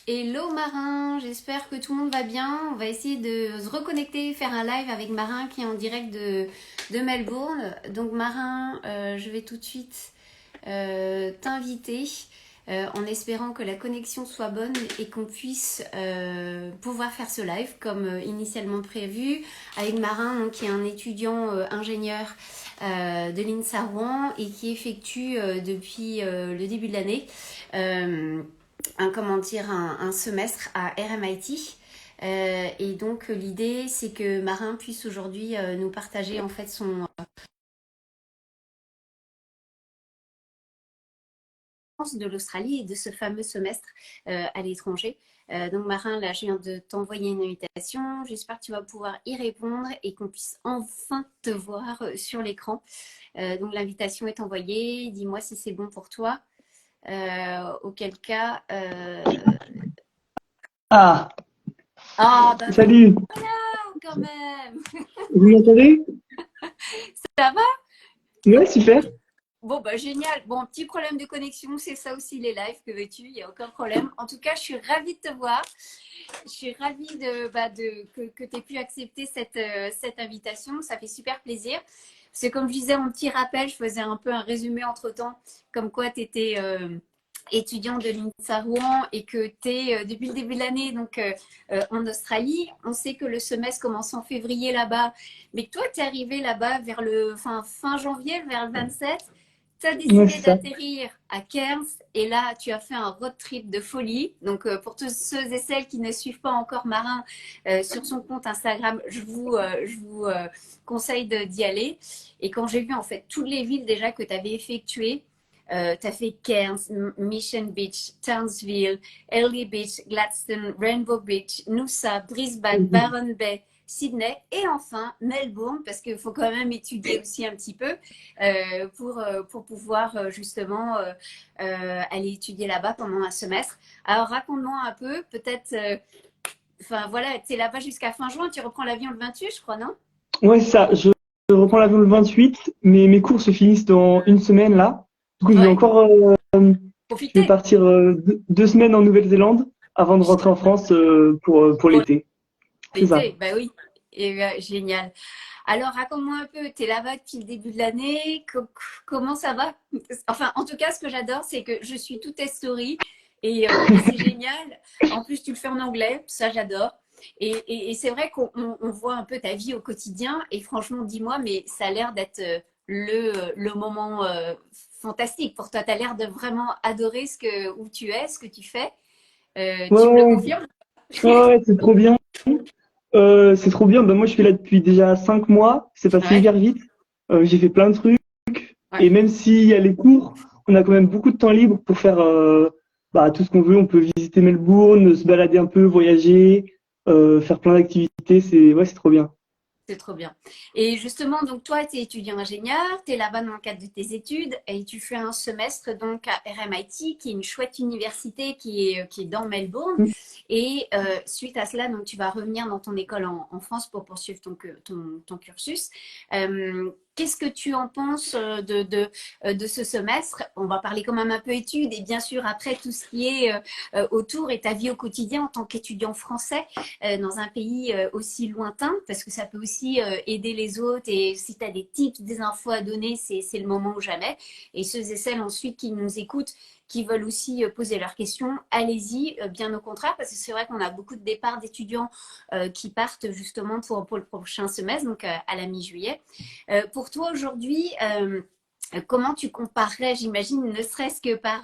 Hello Marin, j'espère que tout le monde va bien. On va essayer de se reconnecter, faire un live avec Marin qui est en direct de Melbourne. Donc Marin, je vais tout de suite t'inviter en espérant que la connexion soit bonne et qu'on puisse pouvoir faire ce live comme initialement prévu avec Marin, donc, qui est un étudiant ingénieur de l'INSA Rouen et qui effectue depuis le début de l'année un semestre à RMIT. Et donc l'idée c'est que Marin puisse aujourd'hui nous partager en fait son de l'Australie et de ce fameux semestre à l'étranger. Donc Marin, là je viens de t'envoyer une invitation, j'espère que tu vas pouvoir y répondre et qu'on puisse enfin te voir sur l'écran. Donc l'invitation est envoyée, dis-moi si c'est bon pour toi. Auquel cas... Ah, Ah bah salut, voilà quand même. vous m'entendez? Ça va? Ouais, super. Bon, bah génial. Bon, petit problème de connexion, c'est ça aussi les lives, que veux-tu, il n'y a aucun problème. En tout cas, je suis ravie de te voir. Je suis ravie que tu aies pu accepter cette invitation. Ça fait super plaisir. C'est comme je disais en petit rappel, je faisais un peu un résumé entre-temps, comme quoi tu étais étudiant de l'INSA Rouen et que tu es depuis le début de l'année en Australie. On sait que le semestre commence en février là-bas, mais que toi, tu es arrivé là-bas vers le fin janvier, vers le 27. Tu as Ouais, décidé c'est ça. d'atterrir à Cairns et là, tu as fait un road trip de folie. Donc, pour tous ceux et celles qui ne suivent pas encore Marin sur son compte Instagram, je vous conseille d'y aller. Et quand j'ai vu en fait toutes les villes déjà que tu avais effectuées, tu as fait Cairns, Mission Beach, Townsville, Early Beach, Gladstone, Rainbow Beach, Noosa, Brisbane, Mhm. Byron Bay, Sydney et enfin Melbourne, parce qu'il faut quand même étudier aussi un petit peu pour pouvoir justement aller étudier là-bas pendant un semestre. Alors raconte-moi un peu, peut-être, enfin voilà, tu es là-bas jusqu'à fin juin, tu reprends l'avion le 28, je crois, non? Ouais, c'est ça. Je reprends l'avion le 28, mais mes cours se finissent dans une semaine là. Du coup, Ouais, je vais profitez. partir 2 semaines en Nouvelle-Zélande avant de rentrer en France pour Pour l'été. C'est ça. l'été, bah oui. Et génial. Alors, raconte-moi un peu, tu es là-bas depuis le début de l'année, comment ça va? Enfin, en tout cas, ce que j'adore, c'est que je suis toutes tes stories et c'est génial. En plus, tu le fais en anglais, ça j'adore. Et c'est vrai qu'on voit un peu ta vie au quotidien et franchement, dis-moi, mais ça a l'air d'être le moment fantastique pour toi. Tu as l'air de vraiment adorer où tu es, ce que tu fais. Ouais, Tu me le ouais, confirmes? ouais, c'est trop bien. C'est trop bien. Bah, moi, je suis là depuis déjà 5 mois. C'est passé Ouais, hyper vite. J'ai fait plein de trucs. ouais. Et même s'il y a les cours, on a quand même beaucoup de temps libre pour faire tout ce qu'on veut. On peut visiter Melbourne, se balader un peu, voyager, faire plein d'activités. C'est trop bien. C'est trop bien. Et justement, donc toi, tu es étudiant ingénieur, tu es là-bas dans le cadre de tes études et tu fais un semestre donc à RMIT, qui est une chouette université qui est dans Melbourne. Et suite à cela, donc tu vas revenir dans ton école en France pour poursuivre ton cursus. Qu'est-ce que tu en penses de ce semestre? On va parler quand même un peu études et bien sûr après tout ce qui est autour et ta vie au quotidien en tant qu'étudiant français dans un pays aussi lointain, parce que ça peut aussi aider les autres. Et si tu as des tips, des infos à donner, c'est le moment ou jamais. Et ceux et celles ensuite qui nous écoutent, qui veulent aussi poser leurs questions, allez-y, bien au contraire, parce que c'est vrai qu'on a beaucoup de départs d'étudiants qui partent justement pour le prochain semestre, donc à la mi-juillet. Pour toi aujourd'hui, comment tu comparerais, j'imagine, ne serait-ce que par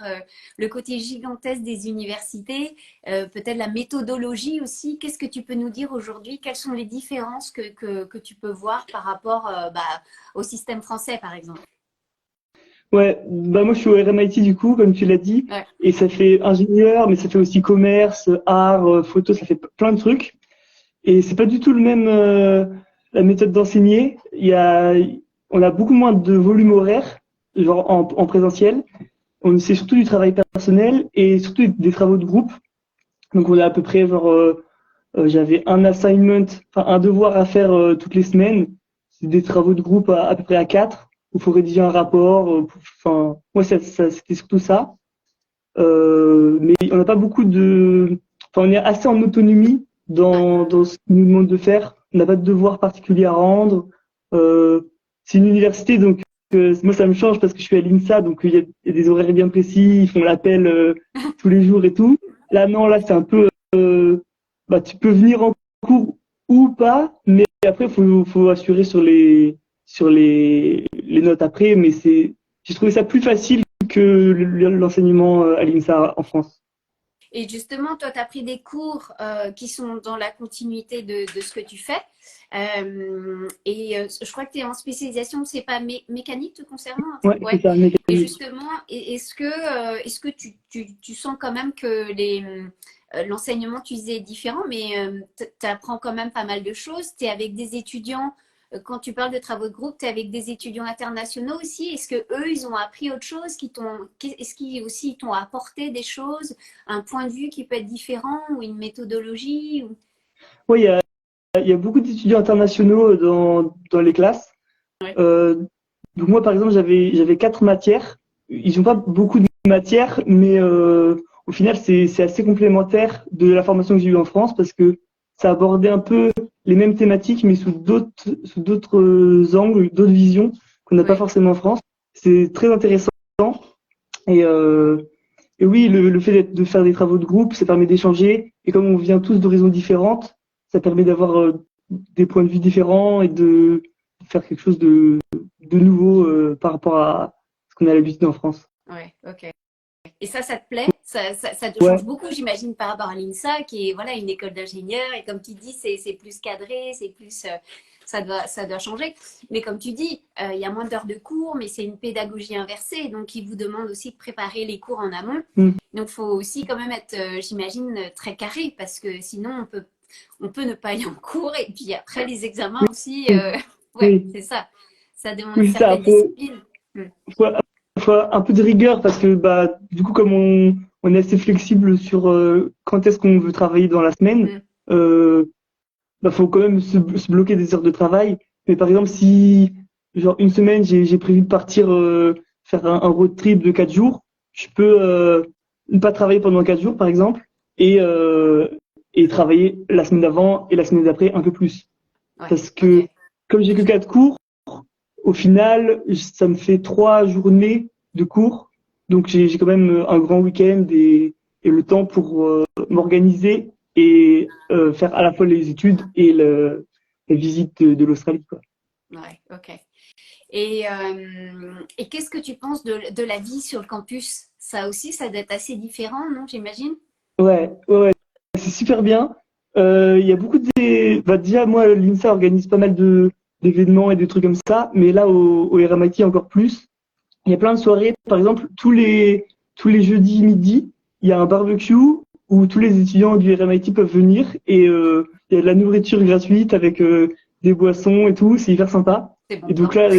le côté gigantesque des universités, peut-être la méthodologie aussi. Qu'est-ce que tu peux nous dire aujourd'hui? Quelles sont les différences que tu peux voir par rapport au système français, par exemple? Ouais, bah moi je suis au RMIT du coup, comme tu l'as dit, Ouais, et ça fait ingénieur, mais ça fait aussi commerce, art, photo, ça fait plein de trucs. Et c'est pas du tout le même la méthode d'enseigner. On a beaucoup moins de volume horaire, genre en présentiel. C'est surtout du travail personnel et surtout des travaux de groupe. Donc on a à peu près j'avais un assignment, enfin un devoir à faire toutes les semaines. C'est des travaux de groupe à peu près à quatre, où il faut rédiger un rapport. Enfin, moi c'était surtout ça. Mais on n'a pas beaucoup de on est assez en autonomie dans ce qu'ils nous demandent de faire. On n'a pas de devoir particulier à rendre. C'est une université, donc moi ça me change parce que je suis à l'INSA, donc il y a des horaires bien précis, ils font l'appel tous les jours et tout. Là non, là c'est un peu, tu peux venir en cours ou pas, mais après faut assurer sur les notes après. Mais j'ai trouvé ça plus facile que l'enseignement à l'INSA en France. Et justement, toi, tu as pris des cours qui sont dans la continuité de ce que tu fais. Je crois que tu es en spécialisation, c'est pas mécanique te concernant, un truc, Ouais, c'est ça, mécanique. Et justement, est-ce que tu sens quand même que l'enseignement, tu disais, est différent, mais tu apprends quand même pas mal de choses. Tu es avec des étudiants. Quand tu parles de travaux de groupe, tu es avec des étudiants internationaux aussi. Est-ce que eux, ils ont appris autre chose? Est-ce qu'ils aussi t'ont apporté des choses, un point de vue qui peut être différent ou une méthodologie Oui, il y a beaucoup d'étudiants internationaux dans les classes. Ouais. Donc moi, par exemple, j'avais 4 matières. Ils n'ont pas beaucoup de matières, mais au final, c'est assez complémentaire de la formation que j'ai eue en France parce que ça abordait un peu les mêmes thématiques, mais sous d'autres angles, d'autres visions qu'on n'a pas forcément en France. C'est très intéressant. Et oui, le fait de faire des travaux de groupe, ça permet d'échanger. Et comme on vient tous d'horizons différentes, ça permet d'avoir des points de vue différents et de faire quelque chose de nouveau par rapport à ce qu'on a l'habitude en France. Ouais, ok. Et ça te plaît? Ça te change beaucoup, j'imagine, par rapport à l'INSA, qui est voilà, une école d'ingénieurs. Et comme tu dis, c'est plus cadré, c'est plus, ça doit changer. Mais comme tu dis, il y a moins d'heures de cours, mais c'est une pédagogie inversée. Donc, ils vous demandent aussi de préparer les cours en amont. Donc, il faut aussi quand même être, j'imagine, très carré, parce que sinon, on peut ne pas aller en cours. Et puis après, les examens aussi, c'est ça. Ça demande une certaine discipline. Faut un peu de rigueur parce que du coup comme on est assez flexible sur quand est-ce qu'on veut travailler dans la semaine, faut quand même se bloquer des heures de travail. Mais par exemple si genre une semaine j'ai prévu de partir faire un road trip de 4 jours, je peux ne pas travailler pendant 4 jours par exemple et travailler la semaine d'avant et la semaine d'après un peu plus. Parce que comme j'ai que 4 cours, au final, ça me fait 3 journées de cours. Donc, j'ai quand même un grand week-end et le temps pour m'organiser et faire à la fois les études et la visite de l'Australie, quoi. Ouais, ok. Et qu'est-ce que tu penses de la vie sur le campus? Ça aussi, ça doit être assez différent, non, j'imagine? Ouais, c'est super bien. Il y a beaucoup déjà, moi, l'INSA organise pas mal d'événements et de trucs comme ça, mais là, au RMIT, encore plus. Il y a plein de soirées. Par exemple, tous les jeudis midi, il y a un barbecue où tous les étudiants du RMIT peuvent venir et il y a de la nourriture gratuite avec des boissons et tout. C'est hyper sympa. Bon, et donc là,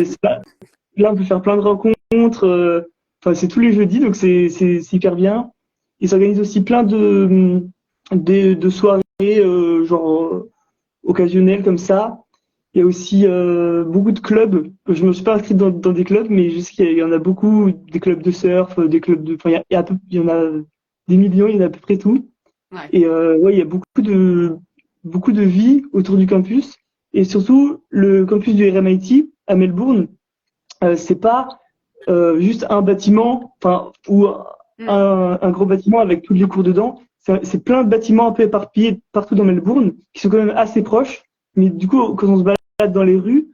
on peut faire plein de rencontres. C'est tous les jeudis, donc c'est hyper bien. Ils s'organisent aussi plein de soirées occasionnelles comme ça. Il y a aussi beaucoup de clubs. Je me suis pas inscrite dans des clubs, mais je sais qu'il y en a beaucoup, des clubs de surf, des clubs de. Enfin, il y en a des millions, il y en a à peu près tout. Ouais. Et il y a beaucoup de vie autour du campus. Et surtout, le campus du RMIT à Melbourne, c'est pas juste un bâtiment, ou un gros bâtiment avec tous les cours dedans. C'est plein de bâtiments un peu éparpillés partout dans Melbourne, qui sont quand même assez proches. Mais du coup, quand on se balade dans les rues,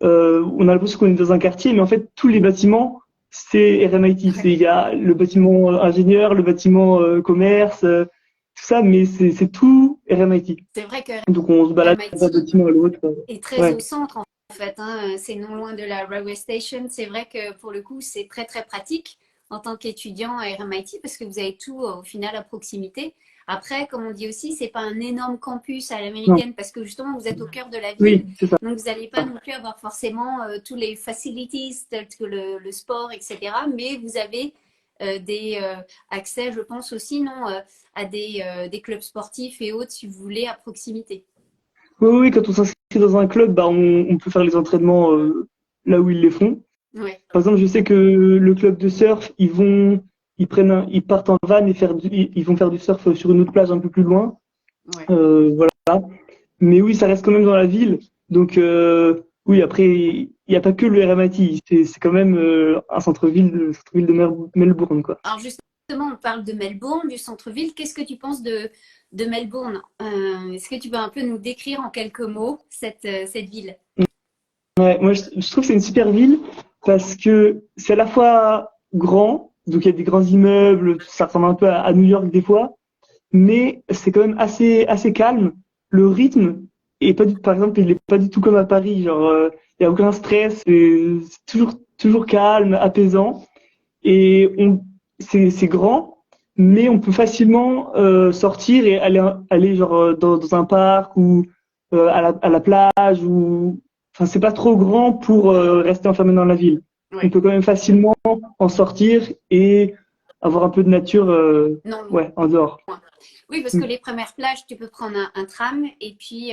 on a l'impression qu'on est dans un quartier, mais en fait, tous les bâtiments, c'est RMIT. Il y a le bâtiment ingénieur, le bâtiment commerce, tout ça, mais c'est tout RMIT. C'est vrai que donc on se balade d'un bâtiment à l'autre. Est très au centre en fait. C'est non loin de la railway station. C'est vrai que pour le coup, c'est très très pratique en tant qu'étudiant à RMIT parce que vous avez tout au final à proximité. Après, comme on dit aussi, c'est pas un énorme campus à l'américaine parce que justement, vous êtes au cœur de la ville. Oui, c'est ça. Donc, vous n'allez pas non plus avoir forcément tous les facilities tels que le sport, etc. Mais vous avez des accès, je pense aussi, non, à des clubs sportifs et autres si vous voulez à proximité. Oui, quand on s'inscrit dans un club, on peut faire les entraînements là où ils les font. Ouais. Par exemple, je sais que le club de surf, ils ils partent en van et ils vont faire du surf sur une autre plage un peu plus loin. Ouais. Voilà. Mais oui, ça reste quand même dans la ville. Donc oui, après, il n'y a pas que le RMIT. C'est quand même un centre-ville de Melbourne, quoi. Alors justement, on parle de Melbourne, du centre-ville. Qu'est-ce que tu penses de Melbourne? Est-ce que tu peux un peu nous décrire en quelques mots cette ville? Ouais, moi, je trouve que c'est une super ville parce que c'est à la fois grand, donc il y a des grands immeubles, ça ressemble un peu à New York des fois, mais c'est quand même assez calme. Le rythme est pas par exemple, il est pas du tout comme à Paris, genre il y a aucun stress, c'est toujours calme, apaisant et c'est grand, mais on peut facilement sortir et aller genre dans un parc ou à la plage ou enfin c'est pas trop grand pour rester enfermé dans la ville. Ouais. On peut quand même facilement en sortir et avoir un peu de nature Non, ouais, en dehors. oui, parce que les premières plages, tu peux prendre un tram et puis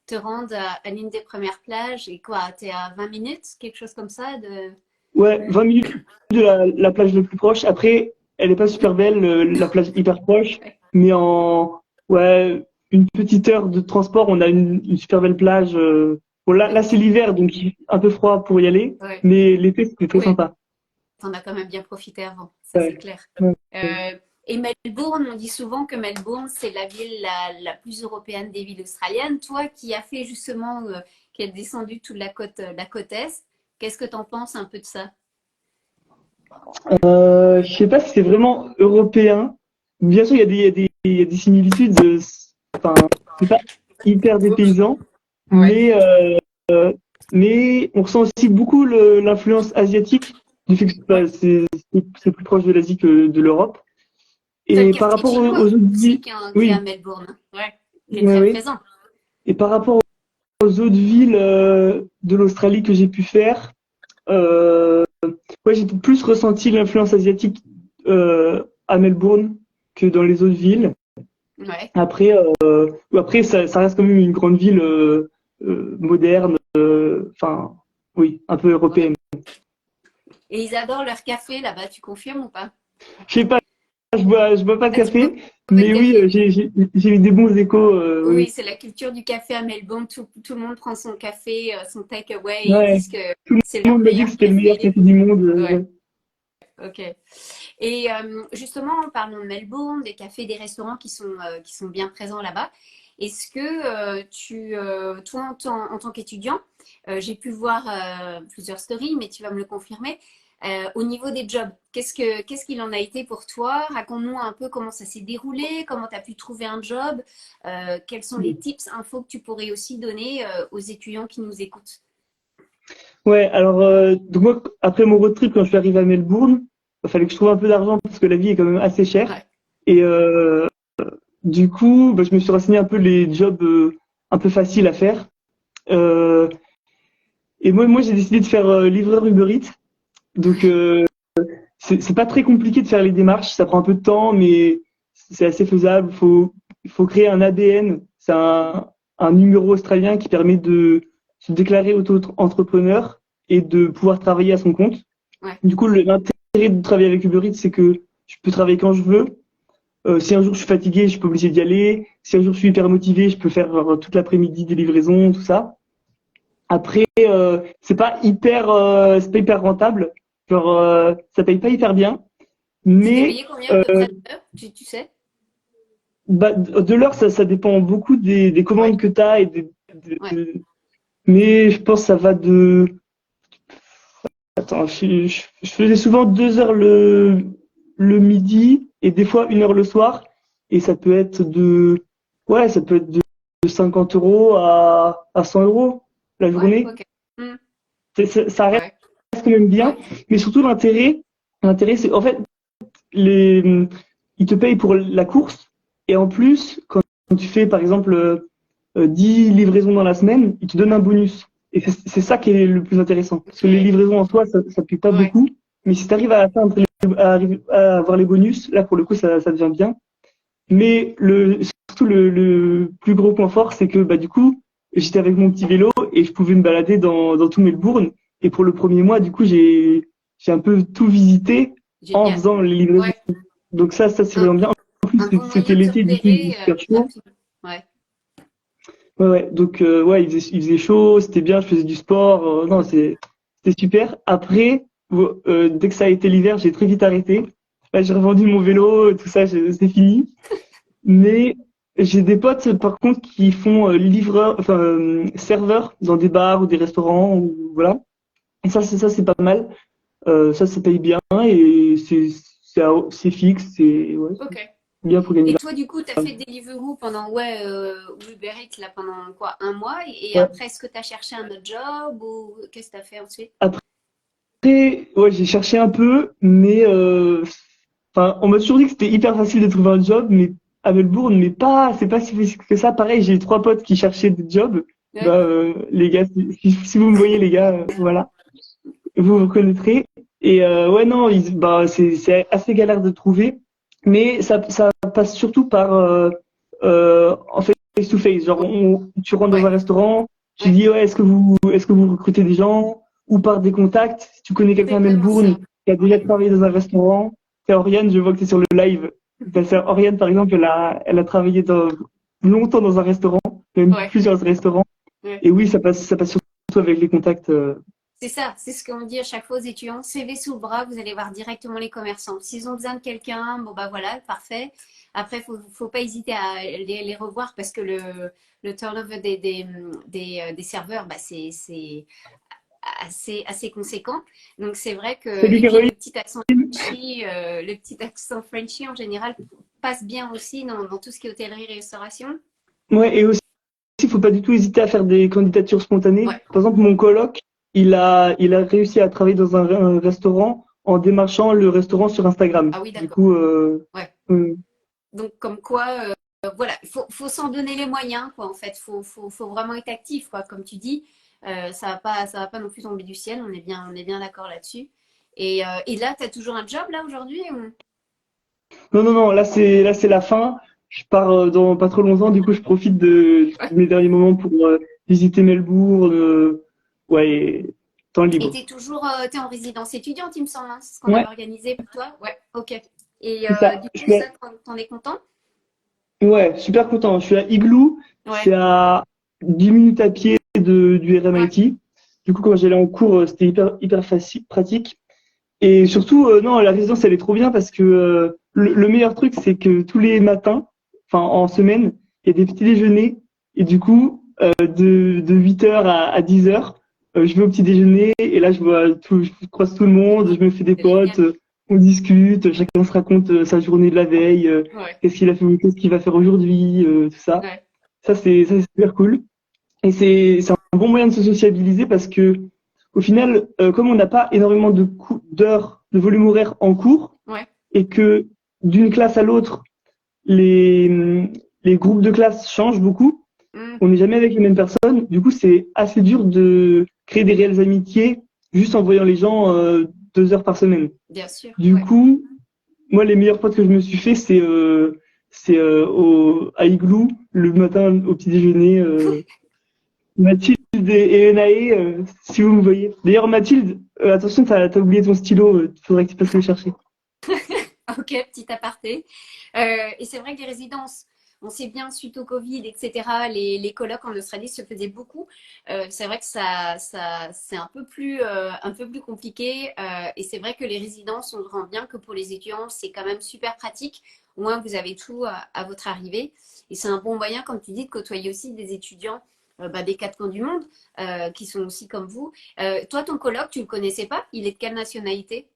te rendre à l'une des premières plages. Et quoi, t'es à 20 minutes, quelque chose comme ça de... Ouais, 20 minutes de la plage la plus proche. Après, elle est pas super belle, la plage hyper proche, Ouais. mais en ouais, une petite heure de transport, on a une super belle plage. Bon, là c'est l'hiver, donc un peu froid pour y aller, Ouais. mais l'été, c'était très Oui, sympa. t'en as quand même bien profité avant, ça c'est Ouais. clair. Ouais. Et Melbourne, on dit souvent que Melbourne, c'est la ville la plus européenne des villes australiennes. Toi qui as fait justement, qui es descendu toute la côte est, qu'est-ce que t'en penses un peu de ça? Je sais pas si c'est vraiment européen. Bien sûr, il y a des similitudes. Enfin, c'est pas hyper dépaysant, Ouais. mais mais on ressent aussi beaucoup l'influence asiatique du fait que Ouais. c'est plus proche de l'Asie que de l'Europe. T'as le Et par quartier rapport chinois aux autres aussi villes, qui est à oui, Melbourne, ouais, qui est oui, très oui. présent. Et par rapport aux autres villes de l'Australie que j'ai pu faire, euh, ouais, j'ai plus ressenti l'influence asiatique à Melbourne que dans les autres villes. Ouais. Après, après ça reste quand même une grande ville moderne, enfin, oui, un peu Ouais. européenne. Et ils adorent leur café là-bas, tu confirmes ou pas? Je sais pas, je bois pas de Ah, tu bois café, pas de mais oui, café? j'ai eu des bons échos. Oui, Oui, c'est la culture du café à Melbourne. Tout le monde prend son café, son take-away, et ils ouais, disent que tout c'est le leur monde m'a dit que meilleur c'était le meilleur café. café du monde. Ouais, Ouais. ok. Et justement, parlons de Melbourne, des cafés, des restaurants qui sont bien présents là-bas. Est-ce que toi, en tant qu'étudiant, j'ai pu voir plusieurs stories, mais tu vas me le confirmer. Au niveau des jobs, qu'est-ce qu'il en a été pour toi? Raconte-nous un peu comment ça s'est déroulé, comment tu as pu trouver un job, quels sont les tips, infos que tu pourrais aussi donner aux étudiants qui nous écoutent. Ouais, alors donc moi après mon road trip quand je suis arrivé à Melbourne, il fallait que je trouve un peu d'argent parce que la vie est quand même assez chère. Ouais, Et du coup, bah, je me suis renseigné un peu les jobs un peu faciles à faire. Euh, et moi j'ai décidé de faire livreur Uber Eats. Donc c'est pas très compliqué de faire les démarches, ça prend un peu de temps, mais c'est assez faisable. Il faut créer un ADN, c'est un numéro australien qui permet de se déclarer auto-entrepreneur et de pouvoir travailler à son compte. ouais, Du coup, l'intérêt de travailler avec Uber Eats, c'est que je peux travailler quand je veux. Si un jour je suis fatigué, je suis pas obligé d'y aller. Si un jour je suis hyper motivé, je peux faire toute l'après-midi des livraisons, tout ça. Après, c'est pas hyper rentable. Genre, ça paye pas hyper bien. tu t'es Mais payé combien à peu près de l'heure, tu sais? bah, de l'heure, ça dépend beaucoup des Ouais, commandes que tu as ouais, mais je pense que ça va de. Attends, je faisais souvent 2 heures le midi et des fois 1 heure le soir. Et ça peut être ouais, ça peut être de 50 euros à 100 euros la ouais, journée. ok. Hmm, Ça reste ouais, quand même bien. ouais, Mais surtout, l'intérêt, c'est, en fait, les, ils te payent pour la course. Et en plus, quand tu fais, par exemple, 10 livraisons dans la semaine, ils te donnent un ouais, bonus. Et c'est ça qui est le plus intéressant. Parce que les ok, livraisons en soi, ça ne paye pas ouais, beaucoup. Mais si tu arrives à atteindre, à avoir les bonus, là, pour le coup, ça devient bien. Mais surtout, le plus gros point fort, c'est que, bah, du coup, j'étais avec mon petit vélo et je pouvais me balader dans tout Melbourne. Et pour le premier mois, du coup, j'ai un peu tout visité. en Génial. faisant les livraisons. Ouais, Donc ça c'est un, vraiment bien. En plus, un bon c'était moyen de te l'été, du coup, il faisait repérer super chaud. rapidement. Ouais, Ouais, ouais. Donc, ouais, il faisait chaud, c'était bien, je faisais du sport. Non, c'était super. Après, dès que ça a été l'hiver, j'ai très vite arrêté. Là, j'ai revendu mon vélo, tout ça, c'est fini. Mais j'ai des potes, par contre, qui font livreur, enfin, serveur dans des bars ou des restaurants, ou voilà. Et ça, c'est pas mal. Ça paye bien et c'est fixe, ok. c'est bien pour gagner Et de toi, du coup, tu as fait Deliveroo pendant, Uber Eats, là, pendant quoi, un mois? Et l'argent. après, est-ce que tu as cherché un autre job ou qu'est-ce que tu as fait ensuite? Après, ouais, j'ai cherché un peu, mais enfin, on m'a toujours dit que c'était hyper facile de trouver un job, mais à Melbourne, mais c'est pas si facile que ça. Pareil, j'ai trois potes qui cherchaient des jobs. Ouais, Bah, les gars, si vous me voyez, les gars, voilà, vous vous reconnaîtrez. Et ouais, non, bah, c'est assez galère de trouver, mais ça passe surtout par en fait face to face. Genre, tu rentres dans un ouais, restaurant, tu ouais. dis ouais, est-ce que vous recrutez des gens ou par des contacts. Si tu connais C'est quelqu'un à vraiment Melbourne ça. qui a déjà Ouais. travaillé dans un restaurant, c'est Oriane, je vois que tu es sur le live. Ta sœur Oriane, par exemple, elle a travaillé longtemps dans un restaurant, même Ouais, plusieurs restaurants. ouais. Et oui, ça passe surtout avec les contacts. C'est ça, c'est ce qu'on dit à chaque fois aux étudiants. CV sous le bras, vous allez voir directement les commerçants. S'ils ont besoin de quelqu'un, bon bah voilà, parfait. Après, faut pas hésiter à les revoir parce que le turnover des serveurs, bah, c'est assez conséquent. Donc c'est vrai que, Salut et puis Caroline. le petit accent Frenchy en général passe bien aussi dans tout ce qui est hôtellerie et restauration. Ouais, et aussi, il faut pas du tout hésiter à faire des candidatures spontanées. Ouais. Par exemple, mon coloc, il a réussi à travailler dans un restaurant en démarchant le restaurant sur Instagram. Ah oui, Du d'accord. coup, Ouais. euh, Donc, comme quoi, voilà, faut s'en donner les moyens, quoi, en fait. Faut vraiment être actif, quoi, comme tu dis. Ça va pas non plus tomber du ciel, on est bien d'accord là-dessus. Et là, tu as toujours un job, là, aujourd'hui non, non, non, là c'est la fin. Je pars dans pas trop longtemps. Du coup, je profite de mes derniers moments pour visiter Melbourne. Ouais, et temps Et libre. t'es en résidence étudiante, il me semble, hein, c'est ce qu'on Ouais, avait organisé pour toi? Ouais, ok. Et c'est ça. du Je coup, suis ça, t'en es content? ouais, super content. Je suis à Igloo. Ouais, C'est à 10 minutes à pied du ouais, RMIT. Du coup, quand j'allais en cours, c'était hyper, hyper facile, pratique. Et surtout, non, la résidence, elle est trop bien parce que le meilleur truc, c'est que tous les matins, enfin en semaine, il y a des petits déjeuners. Et du coup, de 8h à 10h, je vais au petit déjeuner et là, je croise tout le monde, je me fais des c'est génial. potes, on discute, chacun se raconte sa journée de la veille, Ouais, qu'est-ce qu'il a fait, qu'est-ce qu'il va faire aujourd'hui, tout ça. ouais. Ça, c'est super cool. Et c'est un bon moyen de se sociabiliser parce que, au final, comme on n'a pas énormément d'heures de volume horaire en cours Ouais. et que d'une classe à l'autre, les groupes de classe changent beaucoup, Hmm, on n'est jamais avec les mêmes personnes. Du coup, c'est assez dur de créer des réelles amitiés juste en voyant les gens 2 heures par semaine. bien sûr, Du ouais. coup, moi, les meilleurs potes que je me suis fait, à Igloo, le matin au petit déjeuner. Mathilde et Enae, si vous me voyez. D'ailleurs, Mathilde, attention, t'as oublié ton stylo, faudrait que tu passes le chercher. Ok, petit aparté. Et c'est vrai que les résidences, on sait bien, suite au Covid, etc., les colocs en Australie se faisaient beaucoup. C'est vrai que c'est un peu plus compliqué. Et c'est vrai que les résidences, on le rend bien que pour les étudiants, c'est quand même super pratique. Au moins, vous avez tout à votre arrivée. Et c'est un bon moyen, comme tu dis, de côtoyer aussi des étudiants bah, des quatre coins du monde qui sont aussi comme vous. Toi, ton coloc, tu le connaissais pas? Il est de quelle nationalité?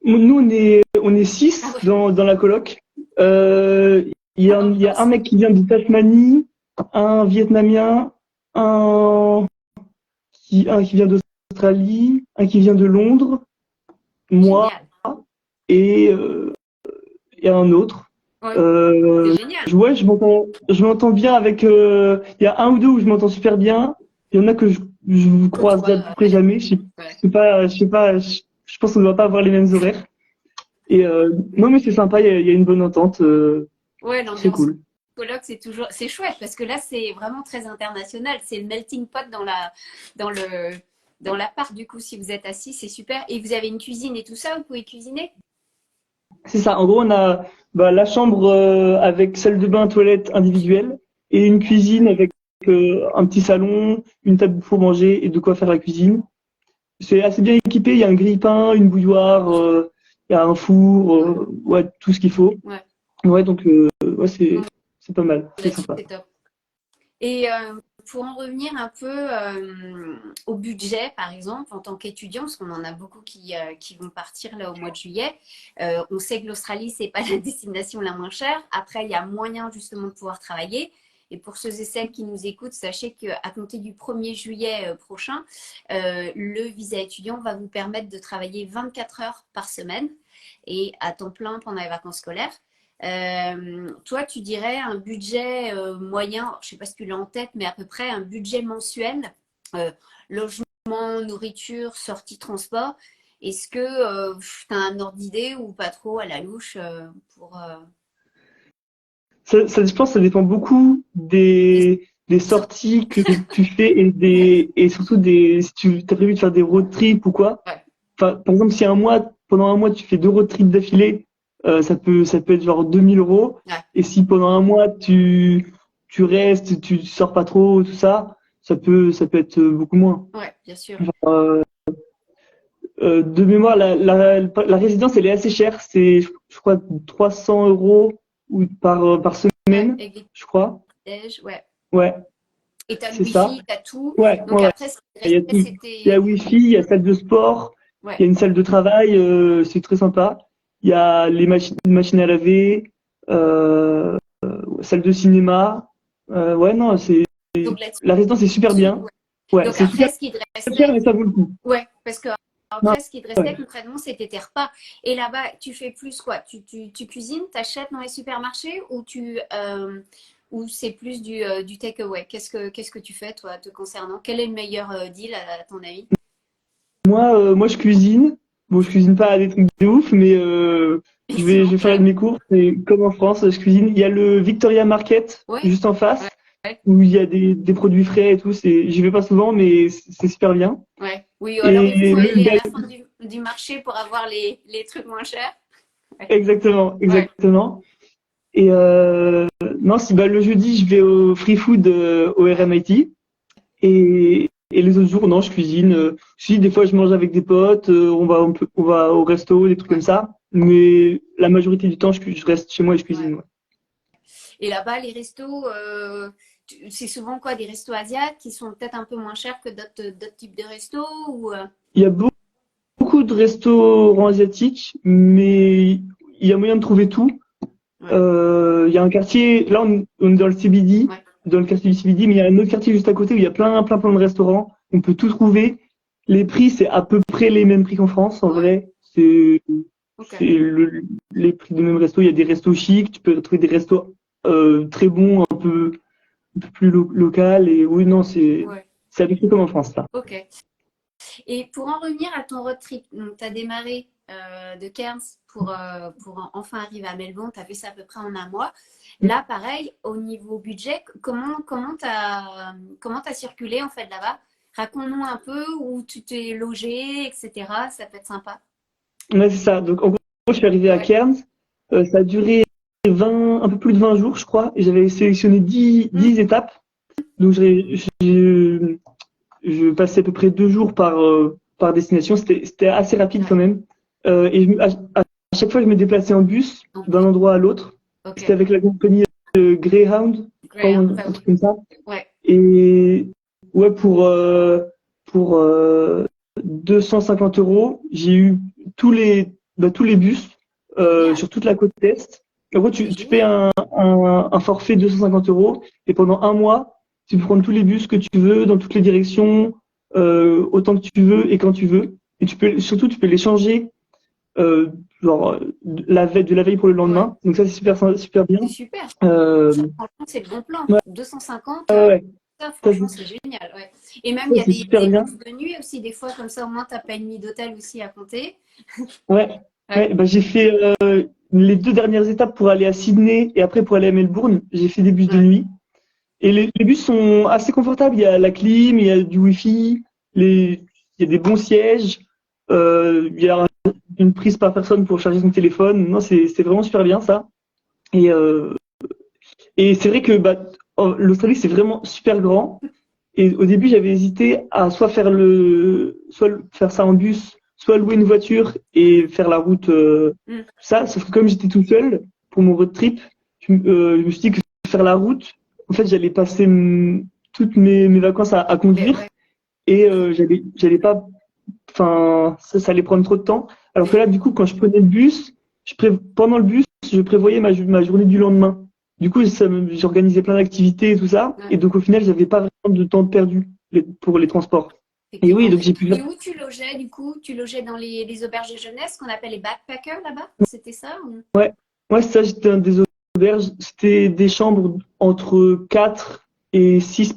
Nous, on est Ah six ouais, dans la coloc. Euh, il y a un mince. mec qui vient de Tasmanie, un Vietnamien, un un qui vient d'Australie, un qui vient de Londres, moi Génial. et, euh, et un autre. Ouais, c'est Euh, génial. ouais, je m'entends bien avec. Il y a un ou deux où je m'entends super bien. Il y en a que je croise à peu Côtoie, près jamais. Je ouais. sais pas, je sais pas. Je pense qu'on ne doit pas avoir les mêmes horaires. Et non, mais c'est sympa. Il y a une bonne entente. Ouais, C'est l'ambiance cool. colloque, c'est chouette parce que là, c'est vraiment très international. C'est le melting pot dans le, dans l'appart, du coup, si vous êtes assis, c'est super. Et vous avez une cuisine et tout ça, vous pouvez cuisiner? C'est ça. En gros, on a la chambre avec salle de bain, toilette individuelle et une cuisine avec un petit salon, une table pour manger et de quoi faire la cuisine. C'est assez bien équipé. Il y a un grille-pain, une bouilloire, il y a un four, ouais, tout ce qu'il faut. Ouais. Ouais, donc ouais, c'est pas mal. C'est Là-dessus, sympa. c'est top. Et pour en revenir un peu au budget, par exemple, en tant qu'étudiant, parce qu'on en a beaucoup qui vont partir là au mois de juillet, on sait que l'Australie, c'est pas la destination la moins chère. Après, il y a moyen justement de pouvoir travailler. Et pour ceux et celles qui nous écoutent, sachez qu'à compter du 1er juillet prochain, le visa étudiant va vous permettre de travailler 24 heures par semaine et à temps plein pendant les vacances scolaires. Toi, tu dirais un budget moyen, je ne sais pas si tu l'as en tête, mais à peu près un budget mensuel, euh, logement, nourriture, sortie, transport. Est-ce que tu as un ordre d'idée ou pas trop à la louche pour Je pense que ça dépend beaucoup des sorties que tu fais et surtout si tu as prévu de faire des road trips ou quoi. Ouais. Enfin, par exemple, si pendant un mois, tu fais 2 road trips d'affilée, ça peut être genre 2 000 €. Ouais. Et si pendant un mois, tu restes, tu sors pas trop, tout ça, ça peut être beaucoup moins. Ouais, bien sûr. Genre, de mémoire, la résidence, elle est assez chère. C'est, je crois, 300 € ou par semaine, Ouais, avec les je crois. déj, ouais. Ouais, Et t'as le c'est ça. wifi, t'as tout. Ouais, Donc ouais, ouais. après, ce qui Il y a restait, tout. Il y a c'était. Wi-Fi, il y a salle de sport, il y Ouais. a une salle de travail, c'est très sympa. Il y a une machine à laver, salle de cinéma. Ouais, non, Donc là-dessus, la résidence est super bien. ouais. Ouais, Donc c'est super après, ce qui te cher, restait, mais ça vaut le coup. ouais, parce que Non, après, ce qui te restait ouais. concrètement, c'était tes repas. Et là-bas, tu fais plus quoi? Tu cuisines, t'achètes dans les supermarchés ou c'est plus du takeaway? Qu'est-ce que tu fais, toi, te concernant? Quel est le meilleur deal à ton avis? Moi, je cuisine. Bon, je cuisine pas des trucs de ouf, mais je Effectivement, vais faire ouais. de mes courses. Et comme en France, je cuisine. Il y a le Victoria Market Ouais, juste en ouais, face ouais. où il y a des produits frais et tout. J'y vais pas souvent, mais c'est super bien. Ouais. Oui, alors il Et faut aller à la fin du marché pour avoir les trucs moins chers. Ouais. exactement, Ouais. exactement. Et non, si le jeudi, je vais au free food au Ouais. RMIT. Et les autres jours, non, je cuisine. Si, des fois, je mange avec des potes, on va au resto, des trucs comme Ouais. ça. Mais la majorité du temps, je reste chez moi et je Ouais. cuisine. Ouais. Et là-bas, les restos, c'est souvent quoi, des restos asiatiques qui sont peut-être un peu moins chers que d'autres types de restos ou Il y a beaucoup de restaurants asiatiques, mais il y a moyen de trouver tout. ouais. Il y a un quartier, là, on est dans le CBD, Ouais. dans le quartier du CBD, mais il y a un autre quartier juste à côté où il y a plein de restaurants. On peut tout trouver. Les prix, c'est à peu près les mêmes prix qu'en France, en Ouais. vrai. C'est Ok. les prix des mêmes restos. Il y a des restos chics, tu peux trouver des restos très bons, un peu plus local. Et oui, non, Ouais. c'est à peu près comme en France, là. Ok. Et pour en revenir à ton road trip, tu as démarré de Cairns pour enfin arriver à Melbourne, tu as fait ça à peu près en un mois. Là, pareil, au niveau budget, comment t'as circulé en fait là-bas? Raconte-nous un peu où tu t'es logé, etc. Ça peut être sympa. Ouais, c'est ça. Donc, en gros, je suis arrivé à Ouais. Cairns. Ça a duré un peu plus de 20 jours, je crois. Et j'avais sélectionné 10 Mm. 10 étapes. Donc, je passais à peu près 2 jours par destination. C'était assez rapide Ouais. quand même. Et à chaque fois, je me déplaçais en bus En d'un bus. endroit à l'autre. C'était Ok. avec la compagnie Greyhound, je crois, ou Graham, un bah truc oui. comme ça. Ouais. Et ouais, pour 250 €, j'ai eu tous les bus Génial. sur toute la côte est. En gros, C'est tu payes génial. un forfait de 250 € et pendant un mois, tu peux prendre tous les bus que tu veux dans toutes les directions, autant que tu veux et quand tu veux. Et tu peux les changer genre de la veille pour le Ouais. lendemain. Donc ça, c'est super bien. C'est super. Euh, Ça, franchement, c'est le bon plan. ouais, 250, ouais, ça, ça, franchement, c'est génial. Ouais. Et même, il y a c'est super des bien. bus de nuit aussi, des fois, comme ça, au moins, tu n'as pas une nuit d'hôtel aussi à compter. Ouais, Ouais. ouais, j'ai fait les 2 dernières étapes pour aller à Sydney et après pour aller à Melbourne. J'ai fait des bus de Ouais. nuit. Et les bus sont assez confortables. Il y a la clim, il y a du wifi, il y a des bons sièges. Il y a une prise par personne pour charger son téléphone. Non, c'est vraiment super bien ça. Et, et c'est vrai que l'Australie, c'est vraiment super grand. Et au début, j'avais hésité à soit faire ça en bus, soit louer une voiture et faire la route, ça. Sauf que comme j'étais tout seul pour mon road trip, je me suis dit que faire la route, en fait, j'allais passer toutes mes vacances à conduire Ouais. et j'allais pas, enfin, ça allait prendre trop de temps. Alors que là, du coup, quand je prenais le bus, pendant le bus, je prévoyais ma journée du lendemain. Du coup, j'organisais plein d'activités et tout ça. Ouais. Et donc, au final, j'avais pas vraiment de temps perdu pour les transports. Et oui, Effectivement. donc j'ai pu Et faire. où tu logeais du coup? Tu logeais dans les auberges de jeunesse qu'on appelle les backpackers là-bas? C'était ça ou... Ouais, ouais, c'est ça, j'étais dans des auberges. C'était des chambres entre 4 et 6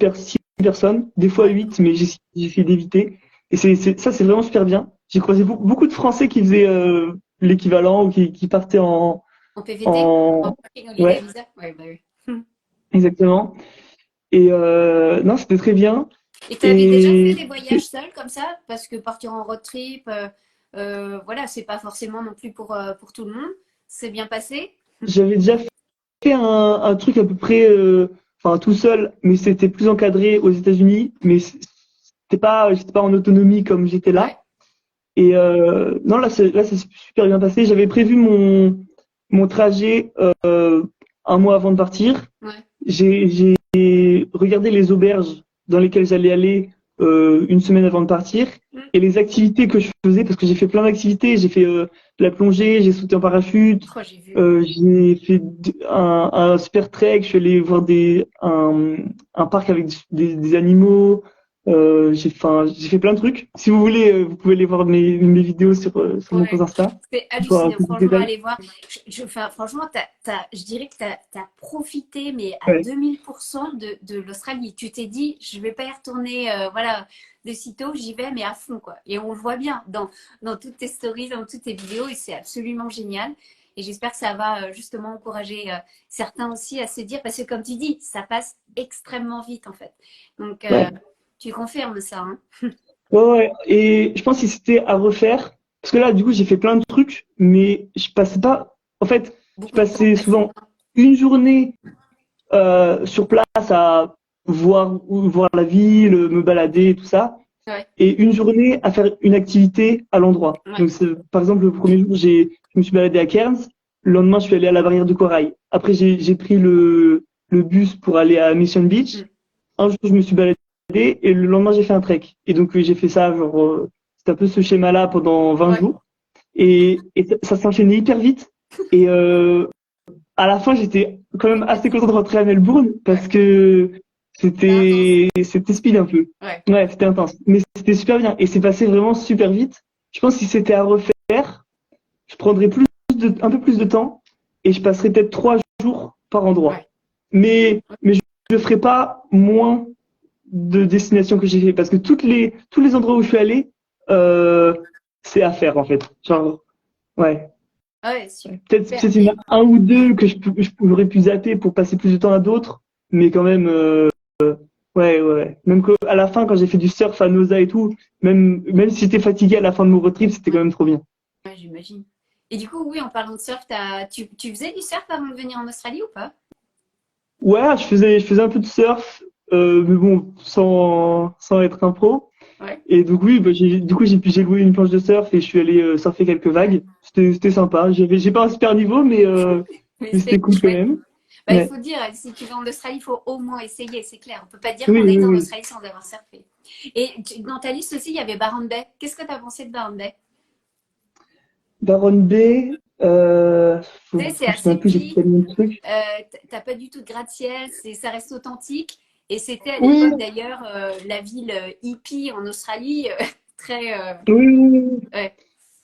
personnes, des fois Ouais. 8, mais j'ai essayé d'éviter. Et ça, c'est vraiment super bien. J'ai croisé beaucoup de Français qui faisaient l'équivalent ou qui partaient En PVT? En en. Working Holiday Ouais, Visa? Ouais, bah oui. exactement. Et non, c'était très bien. Et tu avais déjà fait Et des voyages seuls comme ça? Parce que partir en road trip, voilà, c'est pas forcément non plus pour tout le monde. C'est bien passé? j'avais déjà fait un truc à peu près, enfin tout seul, mais c'était plus encadré aux États-Unis, mais j'étais pas en autonomie comme j'étais Ouais, là. Et non, là, c'est super bien passé. J'avais prévu mon trajet un mois avant de partir. ouais. J'ai regardé les auberges dans lesquelles j'allais aller une semaine avant de partir Mm. et les activités que je faisais, parce que j'ai fait plein d'activités. J'ai fait la plongée, j'ai sauté en parachute, Oh, j'ai vu. j'ai fait un super trek. Je suis allé voir un parc avec des animaux. J'ai fait plein de trucs. Si vous voulez, vous pouvez aller voir mes vidéos sur mon compte Ouais, Insta. c'est Pour un hallucinant. peu de Franchement, détails. allez voir. Enfin, franchement, je dirais que tu as profité, mais à Ouais, 2000% de l'Australie. Tu t'es dit, je vais pas y retourner, voilà, de sitôt, j'y vais, mais à fond, quoi. Et on le voit bien dans toutes tes stories, dans toutes tes vidéos, et c'est absolument génial. Et j'espère que ça va justement encourager certains aussi à se dire, parce que comme tu dis, ça passe extrêmement vite, en fait. Donc, ouais. tu confirmes ça, hein? Ouais, ouais. Et je pense que si c'était à refaire, parce que là, du coup, j'ai fait plein de trucs, mais je passais pas. En fait, je Beaucoup de temps passais passé. souvent une journée sur place à voir la ville, me balader, tout ça, Ouais, et une journée à faire une activité à l'endroit. ouais, Donc, par exemple, le premier jour, je me suis baladé à Cairns. Le lendemain, je suis allé à la barrière de corail. Après, j'ai pris le bus pour aller à Mission Beach. mm, Un jour, je me suis baladé et le lendemain, j'ai fait un trek. Et donc, j'ai fait ça, genre, c'était un peu ce schéma-là pendant 20 ouais. jours. Et ça s'enchaînait hyper vite. Et à la fin, j'étais quand même assez content de rentrer à Melbourne parce Ouais. que C'était intense. c'était speed un peu. Ouais. Ouais, c'était intense. Mais c'était super bien. Et c'est passé vraiment super vite. Je pense que si c'était à refaire, je prendrais un peu plus de temps et je passerais peut-être 3 jours par endroit. Ouais. Mais je ne ferai pas moins de destinations que j'ai fait parce que tous les endroits où je suis allé, euh, c'est à faire en fait. Genre, ouais. Ouais, Peut-être super. il y en a un ou deux que j'aurais pu zapper pour passer plus de temps à d'autres, mais quand même, ouais, ouais. Même à la fin, quand j'ai fait du surf à Nosa et tout, même si j'étais fatigué à la fin de mon road trip, c'était quand Ouais, même trop bien. ouais, j'imagine. Et du coup, oui, en parlant de surf, tu faisais du surf avant de venir en Australie ou pas? Ouais, je faisais un peu de surf, mais bon, sans être un pro. Ouais. Et donc oui, du coup j'ai loué une planche de surf et je suis allé surfer quelques vagues. C'était sympa. J'ai pas un super niveau, Mais mais c'était c'était cool quand chouette. même. Bah, il Ouais. faut dire, si tu vas en Australie, il faut au moins essayer, c'est clair. On peut pas dire qu'on Oui, a oui, été en oui. Australie sans avoir surfé. Et dans ta liste aussi, il y avait Byron Bay. Qu'est-ce que tu as pensé de Byron Bay? Baron B, Tu sais, c'est je me souviens assez plus, j'ai fait petit. tellement de trucs. T'as pas du tout de gratte-ciel, ça reste authentique. Et c'était à Oui, l'époque d'ailleurs la ville hippie en Australie, très. oui, oui, oui, Ouais,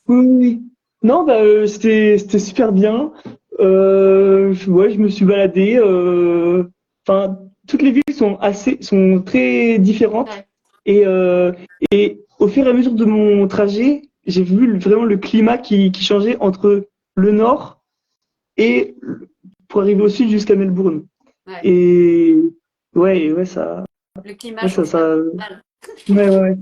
oui, oui. Non, c'était super bien. Ouais, je me suis baladé. Enfin, toutes les villes sont très différentes. ouais, Et, euh, et au fur et à mesure de mon trajet, j'ai vu vraiment le climat qui changeait entre le nord et pour arriver au sud jusqu'à Melbourne. ouais. Et Le climat ouais, change pas ça, mal. ouais, ouais,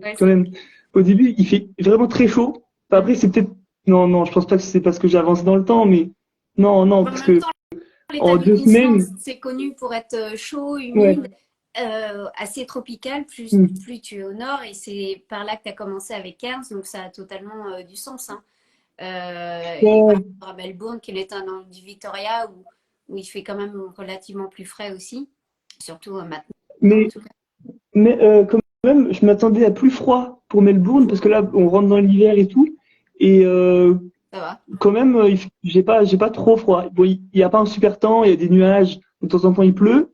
Ouais, quand même. Au début, il fait vraiment très chaud. Enfin, après, c'est peut-être. Non, non, je pense pas que c'est parce que j'ai avancé dans le temps, mais non, non, En parce même que temps, en l'état deux d'Islande, semaines, c'est connu pour être chaud, ouais. humide, assez tropical, Hmm. plus tu es au nord, et c'est par là que tu as commencé avec Cairns, donc ça a totalement du sens. Hein. Et par Ouais, rapport à Melbourne, qui est un du Victoria, où il fait quand même relativement plus frais aussi, surtout maintenant en mais, tout cas. quand même, je m'attendais à plus froid pour Melbourne, parce que là, on rentre dans l'hiver et tout. Et Ça va. quand même, j'ai pas trop froid. Bon, il y a pas un super temps, il y a des nuages, de temps en temps il pleut,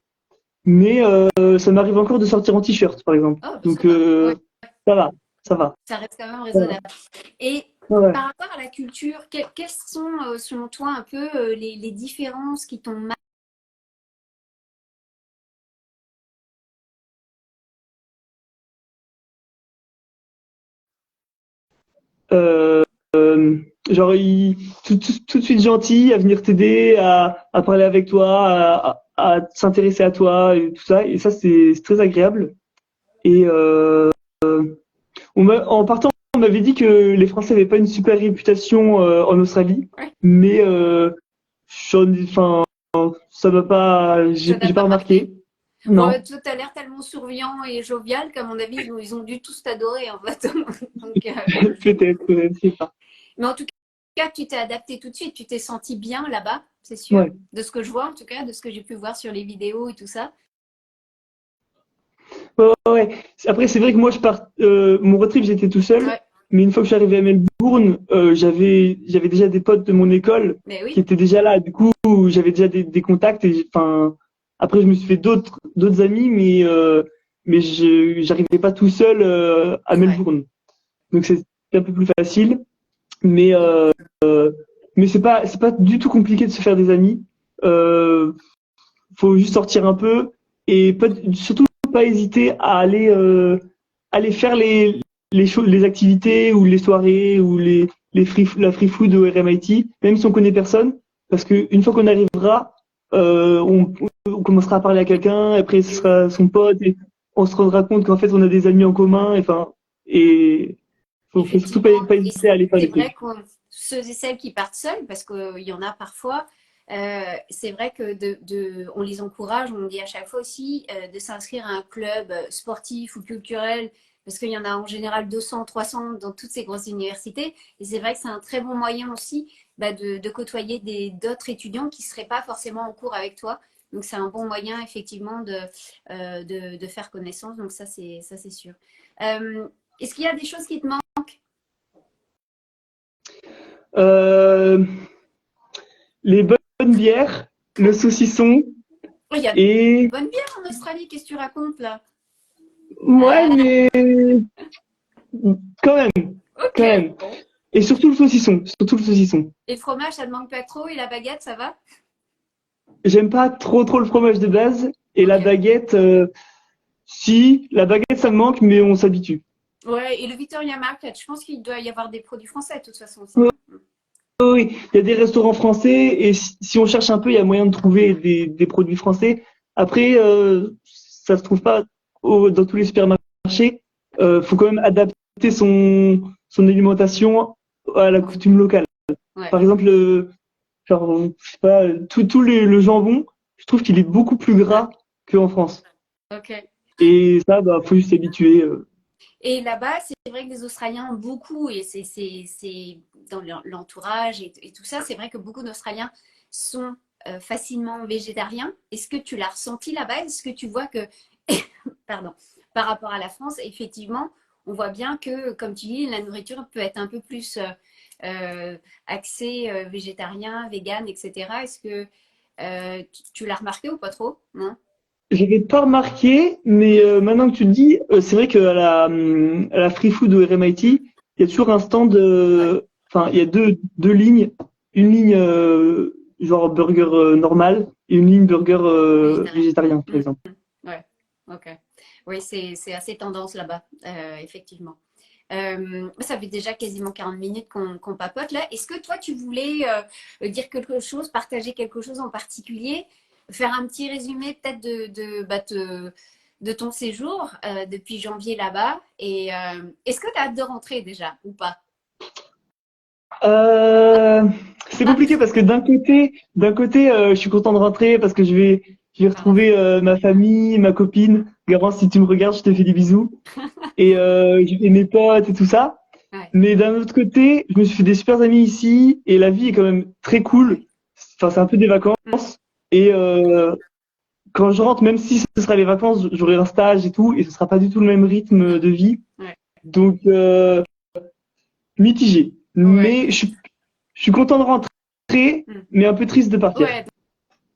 mais ça m'arrive encore de sortir en t-shirt, par exemple. Oh, bah, ça Donc va. Ouais, ça va, ça va. ça reste quand même Ça va. raisonnable. Et Ouais, ouais. par rapport à la culture, quelles sont, selon toi, un peu les différences qui t'ont marqué? Euh, genre, tout de suite gentil, à venir t'aider, à parler avec toi, à s'intéresser à toi et tout ça. Et ça, c'est très agréable. Et en partant, on m'avait dit que les Français n'avaient pas une super réputation en Australie, Ouais, mais enfin, ça m'a pas, ça n'a j'ai pas pas marqué. remarqué. Bon, Non, tout a l'air tellement souriant et jovial qu'à mon avis, ils ont dû tous t'adorer en fait. Donc, peut-être, je sais pas. mais en tout cas, tu t'es adapté tout de suite, tu t'es senti bien là-bas, c'est sûr. Ouais. De ce que je vois en tout cas, de ce que j'ai pu voir sur les vidéos et tout ça. Ouais, ouais, ouais. Après, c'est vrai que moi, mon road trip, j'étais tout seul. Ouais, Mais une fois que je suis arrivé à Melbourne, j'avais déjà des potes de mon école mais qui oui, étaient déjà là. Du coup, j'avais déjà des contacts. Et enfin, après, je me suis fait d'autres amis, mais j'arrivais pas tout seul à ouais. Melbourne. Donc, c'est un peu plus facile. Mais, Mm. mais c'est pas du tout compliqué de se faire des amis. Euh, faut juste sortir un peu et surtout pas hésiter à aller faire les activités ou les soirées ou la free food au RMIT, même si on connaît personne, parce qu'une fois qu'on arrivera, on commencera à parler à quelqu'un, après ce Et oui. sera son pote et on se rendra compte qu'en fait on a des amis en commun, enfin, et faut surtout Effectivement, pas et hésiter à aller faire c'est des vrai trucs. que ceux et celles qui partent seuls, parce qu'il y en a parfois, c'est vrai que on les encourage, on dit à chaque fois aussi de s'inscrire à un club sportif ou culturel, parce qu'il y en a en général 200, 300 dans toutes ces grosses universités. Et c'est vrai que c'est un très bon moyen aussi de côtoyer d'autres étudiants qui ne seraient pas forcément en cours avec toi. Donc c'est un bon moyen effectivement de faire connaissance. Donc ça c'est sûr. Euh, Est-ce qu'il y a des choses qui te manquent? Euh, les bonnes bières, le saucisson Oh, il y a de et bonnes bières en Australie, qu'est-ce que tu racontes là? ouais, Ah, mais quand même, quand ok, même. bon. Et surtout le saucisson, surtout le saucisson. Et le fromage, ça te manque pas trop? Et la baguette, ça va? J'aime pas trop le fromage de base et la Ok. baguette. Si la baguette ça me manque, mais on s'habitue. Ouais, et le Victoria Market, je pense qu'il doit y avoir des produits français de toute façon aussi, Oui, non? oui, il y a des restaurants français et si on cherche un peu, il y a moyen de trouver des produits français. Après, ça se trouve pas dans tous les supermarchés. Faut quand même adapter son alimentation à la coutume locale. Ouais, Par exemple, genre, je sais pas, le jambon, je trouve qu'il est beaucoup plus ouais, gras qu'en France. ok. Et ça, bah, faut juste s'habituer. Et là-bas, c'est vrai que les Australiens ont beaucoup, et c'est dans l'entourage et tout ça, c'est vrai que beaucoup d'Australiens sont facilement végétariens. Est-ce que tu l'as ressenti là-bas? Est-ce que tu vois que, pardon, par rapport à la France, effectivement, on voit bien que, comme tu dis, la nourriture peut être un peu plus axée végétarien, vegan, etc. Est-ce que tu l'as remarqué ou pas trop? Non? J'avais pas remarqué, mais maintenant que tu le dis, c'est vrai qu'à la Free Food au RMIT, il y a toujours un stand, Ouais, enfin, il y a deux lignes. Une ligne genre burger normal et une ligne burger végétarien. végétarien, par Mm. exemple. Ouais, ok. Oui, c'est assez tendance là-bas, effectivement. Ça fait déjà quasiment 40 minutes qu'on papote là. Est-ce que toi, tu voulais dire quelque chose, partager quelque chose en particulier, faire un petit résumé peut-être de ton séjour depuis janvier là-bas? Et est-ce que tu as hâte de rentrer déjà ou pas? Euh, c'est Ah, compliqué parce que d'un côté, je suis content de rentrer parce que je vais pardon. retrouver ma famille, ma copine. Garance, si tu me regardes, je te fais des bisous. Et mes potes et tout ça. Ouais, Mais d'un autre côté, je me suis fait des super amis ici et la vie est quand même très cool. ouais. Enfin, c'est un peu des vacances. Mm, Et quand je rentre, même si ce sera les vacances, j'aurai un stage et tout, et ce sera pas du tout le même rythme non, de vie. ouais, Donc, mitigé. ouais. Mais je suis content de rentrer, Mm. mais un peu triste de partir. Ouais,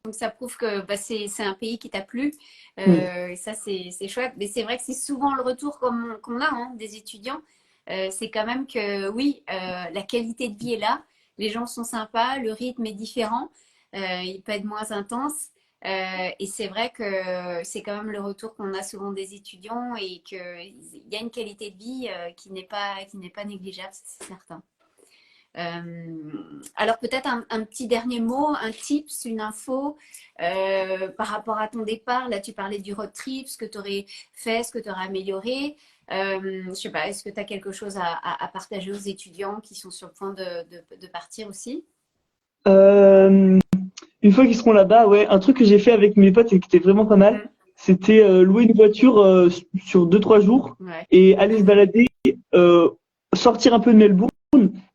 donc ça prouve que bah, c'est un pays qui t'a plu. Oui. Et ça, c'est chouette. Mais c'est vrai que c'est souvent le retour qu'on a hein, des étudiants. C'est quand même que oui, la qualité de vie est là. Les gens sont sympas, le rythme est différent. Il peut être moins intense. Et c'est vrai que c'est quand même le retour qu'on a souvent des étudiants et qu'il y a une qualité de vie qui n'est pas négligeable, c'est certain. Alors peut-être un petit dernier mot, un tips, une info par rapport à ton départ. Là, tu parlais du road trip, ce que tu aurais fait, ce que tu aurais amélioré. Je sais pas, est-ce que tu as quelque chose à partager aux étudiants qui sont sur le point de partir aussi? Euh, une fois qu'ils seront là-bas, ouais, un truc que j'ai fait avec mes potes et qui était vraiment pas mal, Mm. c'était louer une voiture sur 2, 3 jours Ouais. et aller se balader, euh, sortir un peu de Melbourne,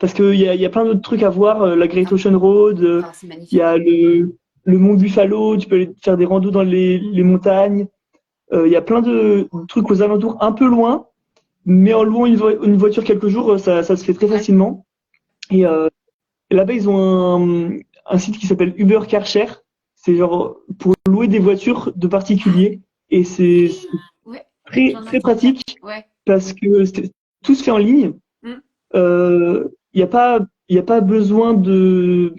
parce qu'il y a plein d'autres trucs à voir, la Great Ah, Ocean Road, ah, c'est il y a magnifique. le mont Buffalo, tu peux aller faire des randos dans les montagnes, il y a plein de trucs aux alentours un peu loin, mais en louant une voiture quelques jours, ça se fait très Ouais. facilement. Et là-bas, ils ont un site qui s'appelle Uber Car Share. C'est genre pour louer des voitures de Ah, particuliers. Et c'est ouais, très, j'en ai très entendu parler. pratique Ouais. parce que tout se fait en ligne. Mm. Il n'y a pas, il y a pas besoin de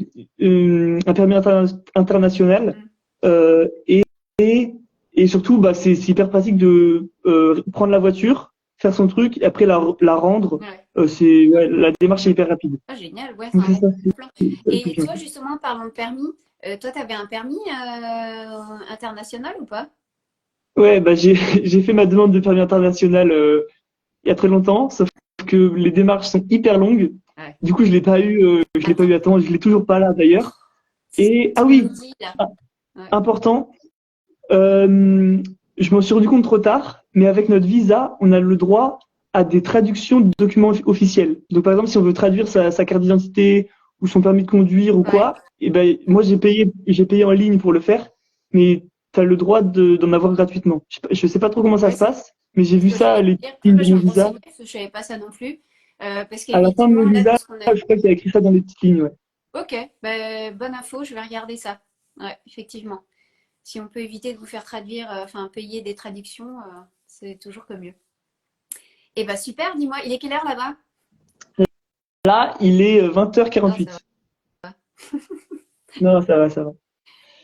un permis international. Mm. Et, et surtout, bah, c'est hyper pratique de prendre la voiture, faire son truc, et après la rendre. Ouais. Ouais, la démarche est hyper rapide. Ah, génial, ouais, c'est Donc un c'est bon ça, plan. c'est le plus Et bien. toi, justement, parlons de permis. Toi, tu avais un permis international ou pas? Ouais, bah j'ai fait ma demande de permis international il y a très longtemps, sauf que les démarches sont hyper longues. Ouais. Du coup, je l'ai pas Attends, eu à temps, je l'ai toujours pas là d'ailleurs. c'est Et ce ah qu'on me oui, dit là. ah, Ouais. important, je m'en suis rendu compte trop tard, mais avec notre visa, on a le droit à des traductions de documents officiels. Donc par exemple, si on veut traduire sa carte d'identité ou son permis de conduire ou Ouais. quoi, et ben moi j'ai payé en ligne pour le faire, mais tu as le droit d'en avoir gratuitement. Je sais pas trop comment ça Ouais, se c'est passe, mais j'ai ce vu que ça j'allais les dire. lignes Bah, de je mon vais me visa. renseigner parce que je savais pas ça non plus. Parce À la fin de qu'effectivement, mon là, de visa, ce qu'on a je vu. crois qu'il y a écrit ça dans les petites lignes, ouais. Ok, bah, bonne info, je vais regarder ça. Ouais, effectivement. Si on peut éviter de vous faire traduire, enfin, payer des traductions, c'est toujours que mieux. Et bah, super, dis-moi, il est quelle heure là-bas? Là, il est Ah, ça 20h48. va. Non, ça va, ça va.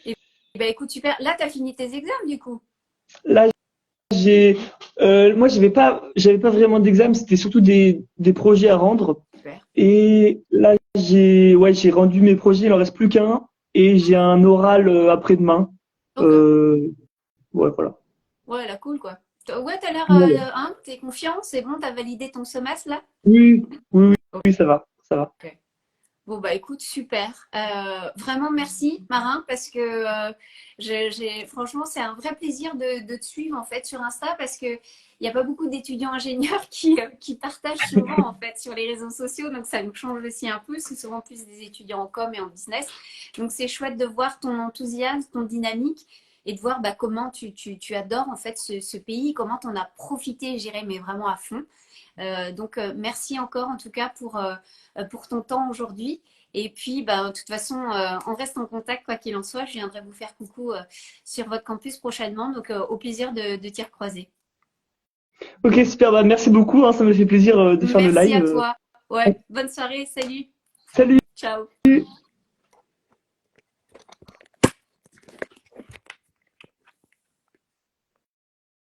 Et bah, écoute, super. Là, t'as fini tes examens du coup. Là, j'ai, moi, j'avais pas vraiment d'examen, c'était surtout des projets à rendre. Super. Et là, j'ai rendu mes projets, il en reste plus qu'un, et j'ai un oral après-demain. Ok. Euh, ouais, voilà. Ouais, la cool quoi. Ouais, t'as l'air, Voilà. hein, t'es confiant, c'est bon, t'as validé ton semestre là? Oui, oui, oui, Ok. oui, ça va, ça va. Bon, bah écoute, super. Vraiment merci, Marin, parce que franchement, c'est un vrai plaisir de te suivre en fait sur Insta parce que il n'y a pas beaucoup d'étudiants ingénieurs qui partagent souvent en fait sur les réseaux sociaux, donc ça nous change aussi un peu. C'est souvent plus des étudiants en com et en business. Donc c'est chouette de voir ton enthousiasme, ton dynamique et de voir bah, comment tu adores en fait ce pays, comment tu en as profité, j'irais, mais vraiment à fond. Donc, merci encore en tout cas pour ton temps aujourd'hui. Et puis, bah, de toute façon, on reste en contact quoi qu'il en soit. Je viendrai vous faire coucou sur votre campus prochainement. Donc, au plaisir de t'y recroiser. Ok, super, bah, merci beaucoup, hein, ça me fait plaisir de faire le Merci live. à toi. Ouais, bonne soirée. Salut. Salut! Ciao.